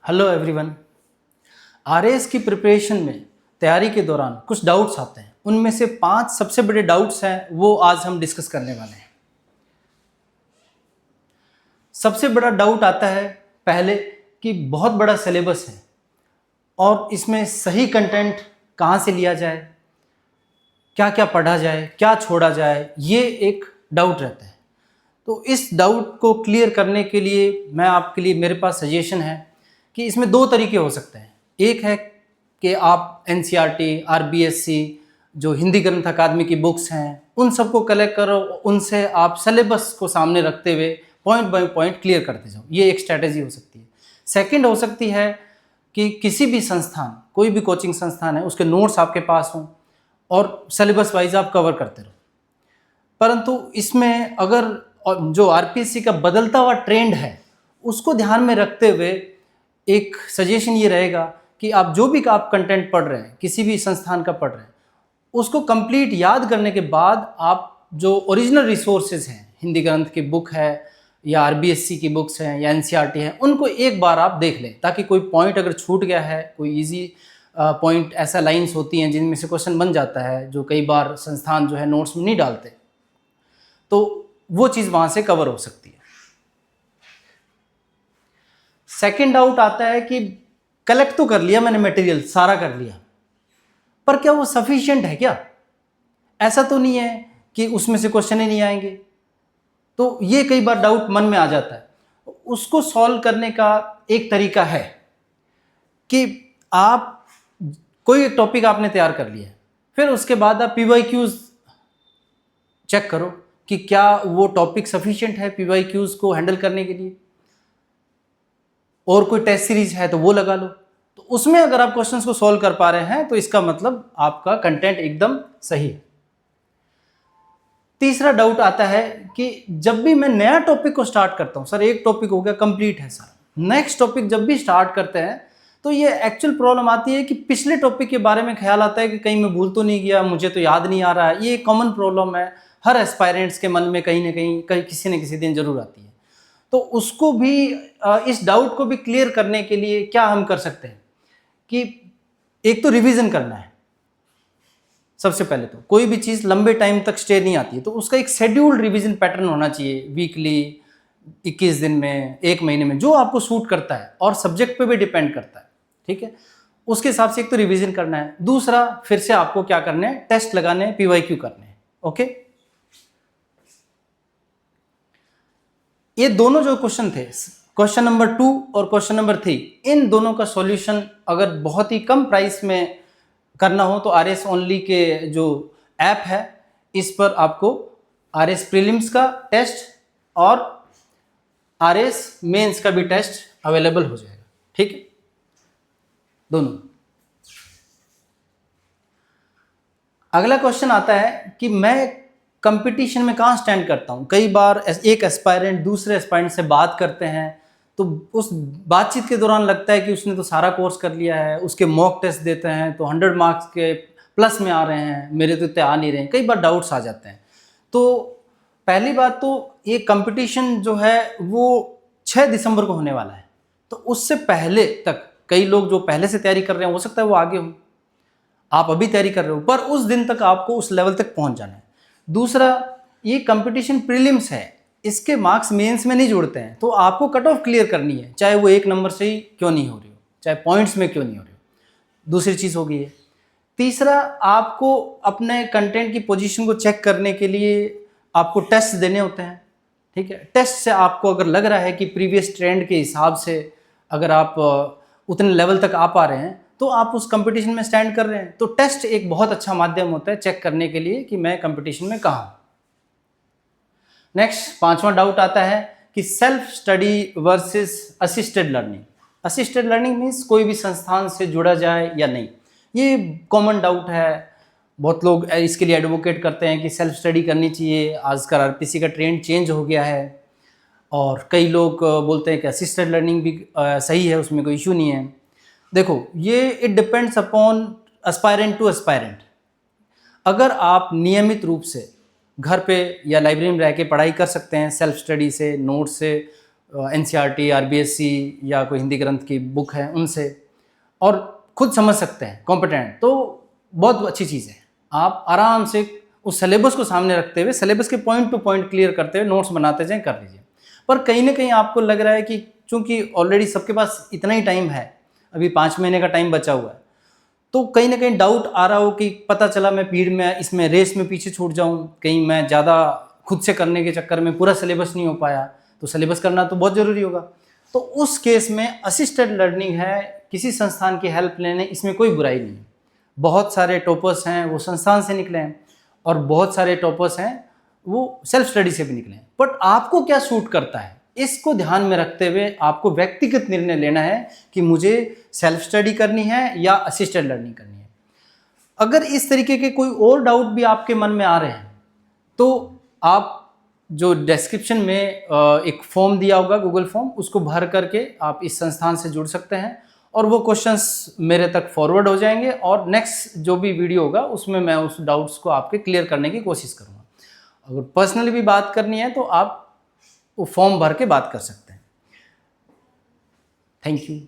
Hello everyone. RAS की preparation में तैयारी के दौरान कुछ डाउट्स आते हैं। उनमें से 5 सबसे बड़े डाउट्स हैं, वो आज हम डिस्कस करने वाले हैं। सबसे बड़ा डाउट आता है पहले कि बहुत बड़ा सिलेबस है और इसमें सही कंटेंट कहाँ से लिया जाए, क्या क्या पढ़ा जाए, क्या छोड़ा जाए, ये एक डाउट रहता है। तो इस डाउट को क्लियर करने के लिए मैं आपके लिए मेरे पास सजेशन है कि इसमें 2 तरीके हो सकते हैं। एक है कि आप एनसीईआरटी, आरबीएससी, जो हिंदी ग्रंथ अकादमी की बुक्स हैं, उन सबको कलेक्ट करो, उनसे आप सिलेबस को सामने रखते हुए पॉइंट बाय पॉइंट क्लियर करते जाओ। ये एक स्ट्रैटेजी हो सकती है। सेकंड हो सकती है कि किसी भी संस्थान, कोई भी कोचिंग संस्थान है, उसके नोट्स आपके पास हों और सिलेबस वाइज आप कवर करते रहो। परंतु इसमें अगर जो आरपीएससी का बदलता हुआ ट्रेंड है उसको ध्यान में रखते हुए एक सजेशन ये रहेगा कि आप जो भी आप कंटेंट पढ़ रहे हैं, किसी भी संस्थान का पढ़ रहे हैं, उसको कंप्लीट याद करने के बाद आप जो ओरिजिनल रिसोर्सेज हैं, हिंदी ग्रंथ की बुक है या आरबीएससी की बुक्स हैं या एनसीईआरटी हैं, उनको एक बार आप देख लें, ताकि कोई पॉइंट अगर छूट गया है, कोई इजी पॉइंट, ऐसा लाइंस होती हैं जिनमें से क्वेश्चन बन जाता है जो कई बार संस्थान जो है नोट्स में नहीं डालते, तो वो चीज़ वहाँ से कवर हो सकती है। सेकेंड डाउट आता है कि कलेक्ट तो कर लिया मैंने, मटेरियल सारा कर लिया, पर क्या वो सफिशिएंट है क्या? ऐसा तो नहीं है कि उसमें से क्वेश्चन ही नहीं आएंगे। तो ये कई बार डाउट मन में आ जाता है। उसको सॉल्व करने का एक तरीका है कि आप कोई टॉपिक आपने तैयार कर लिया है, फिर उसके बाद आप पीवाईक्यूज चेक करो कि क्या वो टॉपिक सफिशिएंट है पीवाईक्यूज को हैंडल करने के लिए, और कोई टेस्ट सीरीज है तो वो लगा लो। तो उसमें अगर आप क्वेश्चंस को सॉल्व कर पा रहे हैं तो इसका मतलब आपका कंटेंट एकदम सही है। तीसरा डाउट आता है कि जब भी मैं नया टॉपिक को स्टार्ट करता हूं, सर एक टॉपिक हो गया, कंप्लीट है सर, नेक्स्ट टॉपिक जब भी स्टार्ट करते हैं तो ये एक्चुअल प्रॉब्लम आती है कि पिछले टॉपिक के बारे में ख्याल आता है कि कहीं मैं भूल तो नहीं गया, मुझे तो याद नहीं आ रहा है। ये कॉमन प्रॉब्लम है, हर एस्पायरेंट्स के मन में कहीं ना कहीं किसी न किसी दिन जरूर आती है। तो उसको भी, इस डाउट को भी क्लियर करने के लिए क्या हम कर सकते हैं कि एक तो रिवीजन करना है। सबसे पहले तो कोई भी चीज़ लंबे टाइम तक स्टे नहीं आती है, तो उसका एक शेड्यूल्ड रिवीजन पैटर्न होना चाहिए, वीकली, 21 दिन में, 1 महीने में, जो आपको सूट करता है और सब्जेक्ट पे भी डिपेंड करता है। ठीक है, उसके हिसाब से एक तो रिवीजन करना है। दूसरा, फिर से आपको क्या करना है, टेस्ट लगाने हैं, पीवाईक्यू करने हैं। ओके, ये दोनों जो क्वेश्चन थे, क्वेश्चन नंबर 2 और क्वेश्चन नंबर 3, इन दोनों का सॉल्यूशन अगर बहुत ही कम प्राइस में करना हो तो आरएस ओनली के जो ऐप है, इस पर आपको आरएस प्रीलिम्स का टेस्ट और आरएस मेंस का भी टेस्ट अवेलेबल हो जाएगा। ठीक है, दोनों। अगला क्वेश्चन आता है कि मैं कंपटीशन में कहाँ स्टैंड करता हूँ। कई बार एक एस्पायरेंट दूसरे एस्पायरेंट से बात करते हैं, तो उस बातचीत के दौरान लगता है कि उसने तो सारा कोर्स कर लिया है, उसके मॉक टेस्ट देते हैं तो 100 मार्क्स के प्लस में आ रहे हैं, मेरे तो इतने आ नहीं रहे हैं। कई बार डाउट्स आ जाते हैं। तो पहली बात तो ये कंपटीशन जो है वो 6 दिसंबर को होने वाला है, तो उससे पहले तक कई लोग जो पहले से तैयारी कर रहे हैं, हो सकता है वो आगे हो, आप अभी तैयारी कर रहे हो, पर उस दिन तक आपको उस लेवल तक पहुंच जाना है। दूसरा, ये कंपटीशन प्रीलिम्स है, इसके मार्क्स मेंस में नहीं जुड़ते हैं, तो आपको कट ऑफ क्लियर करनी है, चाहे वो 1 नंबर से ही क्यों नहीं हो रही हो, चाहे पॉइंट्स में क्यों नहीं हो रही हो। दूसरी चीज़ होगी ये। तीसरा, आपको अपने कंटेंट की पोजीशन को चेक करने के लिए आपको टेस्ट देने होते हैं। ठीक है, टेस्ट से आपको अगर लग रहा है कि प्रीवियस ट्रेंड के हिसाब से अगर आप उतने लेवल तक आ पा रहे हैं तो आप उस कंपटीशन में स्टैंड कर रहे हैं। तो टेस्ट एक बहुत अच्छा माध्यम होता है चेक करने के लिए कि मैं कंपटीशन में कहाँ हूँ। नेक्स्ट, 5वां डाउट आता है कि self study versus assisted learning. Assisted learning means कोई भी संस्थान से जुड़ा जाए या नहीं। ये कॉमन डाउट है, बहुत लोग इसके लिए एडवोकेट करते हैं कि सेल्फ स्टडी करनी चाहिए। आजकल आरपीसी का ट्रेंड चेंज हो गया है और कई लोग बोलते हैं कि असिस्टेड लर्निंग भी सही है, उसमें कोई इशू नहीं है। देखो, ये it depends upon aspirant to aspirant. अगर आप नियमित रूप से घर पे या लाइब्रेरी में रह के पढ़ाई कर सकते हैं, सेल्फ स्टडी से, नोट्स से NCERT, RBSC या कोई हिंदी ग्रंथ की बुक है उनसे, और खुद समझ सकते हैं कॉम्पिटेंट, तो बहुत अच्छी चीज़ है। आप आराम से उस सिलेबस को सामने रखते हुए, सिलेबस के पॉइंट टू पॉइंट क्लियर करते हुए नोट्स बनाते जाएं, कर लीजिए। पर कहीं ना कहीं आपको लग रहा है कि चूंकि ऑलरेडी सबके पास इतना ही टाइम है, अभी 5 महीने का टाइम बचा हुआ है, तो कहीं ना कहीं डाउट आ रहा हो कि पता चला मैं भीड़ में, इसमें रेस में पीछे छूट जाऊं, कहीं मैं ज़्यादा खुद से करने के चक्कर में पूरा सिलेबस नहीं हो पाया, तो सिलेबस करना तो बहुत ज़रूरी होगा। तो उस केस में असिस्टेड लर्निंग है, किसी संस्थान की हेल्प लेने, इसमें कोई बुराई नहीं है। बहुत सारे टॉपर्स हैं वो संस्थान से निकले हैं, और बहुत सारे टॉपर्स हैं वो सेल्फ स्टडी से भी निकले हैं। बट आपको क्या सूट करता है, इसको ध्यान में रखते हुए आपको व्यक्तिगत निर्णय लेना है कि मुझे सेल्फ स्टडी करनी है या असिस्टेड लर्निंग करनी है। अगर इस तरीके के कोई और डाउट भी आपके मन में आ रहे हैं, तो आप जो डिस्क्रिप्शन में एक फॉर्म दिया होगा, गूगल फॉर्म, उसको भर करके आप इस संस्थान से जुड़ सकते हैं, और वो क्वेश्चंस मेरे तक फॉरवर्ड हो जाएंगे, और नेक्स्ट जो भी वीडियो होगा उसमें मैं उस डाउट्स को आपके क्लियर करने की कोशिश करूँगा। अगर पर्सनली भी बात करनी है तो आप वो फॉर्म भर के बात कर सकते हैं। Thank you.